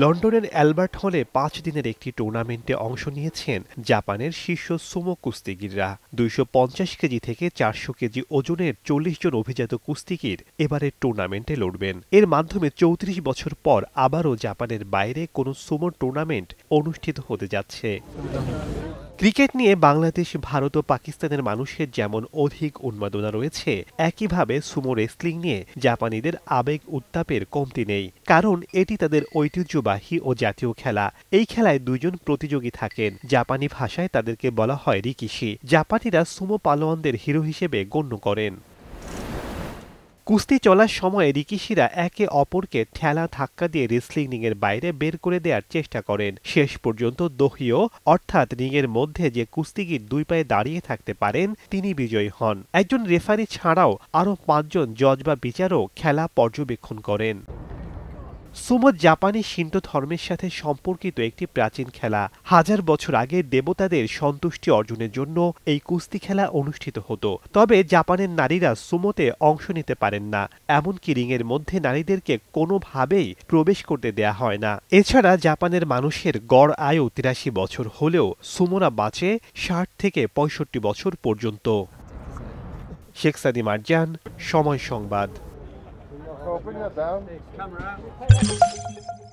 লন্ডনের অ্যালবার্ট হলে ৫ দিনের একটি টুর্নামেন্টে অংশ নিয়েছেন জাপানের শীর্ষ সুমো কুস্তিগিররা। ২৫০ কেজি থেকে ৪০০ কেজি ওজনের ৪০ জন অভিজাত কুস্তিগির এবারের টুর্নামেন্টে লড়বেন। এর মাধ্যমে ৩৪ বছর পর আবারও জাপানের বাইরে কোনো সুমো টুর্নামেন্ট অনুষ্ঠিত হতে যাচ্ছে। ক্রিকেট নিয়ে বাংলাদেশ, ভারত ও পাকিস্তানের মানুষের যেমন অধিক উন্মাদনা রয়েছে, একইভাবে সুমো রেসলিং নিয়ে জাপানিদের আবেগ উত্তাপের কমতি নেই। কারণ এটি তাদের ঐতিহ্যবাহী ও জাতীয় খেলা। এই খেলায় দুইজন প্রতিযোগী থাকেন। জাপানি ভাষায় তাদেরকে বলা হয় রিকিশি। জাপানিরা সুমো পালোয়ানদের হিরো হিসেবে গণ্য করেন। কুস্তি চলার সময় রিকিশিরা একে অপরকে ঠেলা ধাক্কা দিয়ে রেসলিং রিংয়ের বাইরে বের করে দেওয়ার চেষ্টা করেন। শেষ পর্যন্ত দোহিও অর্থাৎ রিংয়ের মধ্যে যে কুস্তিগির দুই পায়ে দাঁড়িয়ে থাকতে পারেন তিনি বিজয়ী হন। একজন রেফারি ছাড়াও আরও ৫ জন জজ বা বিচারক খেলা পর্যবেক্ষণ করেন। সুমো জাপানি শিন্টো ধর্মের সাথে সম্পর্কিত একটি প্রাচীন খেলা। হাজার বছর আগে দেবতাদের সন্তুষ্টি অর্জনের জন্য এই কুস্তি খেলা অনুষ্ঠিত হতো। তবে জাপানের নারীরা সুমোতে অংশ নিতে পারেন না, এমনকি রিংয়ের মধ্যে নারীদেরকে কোনোভাবেই প্রবেশ করতে দেয়া হয় না। এছাড়া জাপানের মানুষের গড় আয়ু ৮৩ বছর হলেও সুমোরা বাঁচে ৬০ থেকে ৬৫ বছর পর্যন্ত। শেখ সাদি মার্জান, সময় সংবাদ। Oh, bring that down. Camera out.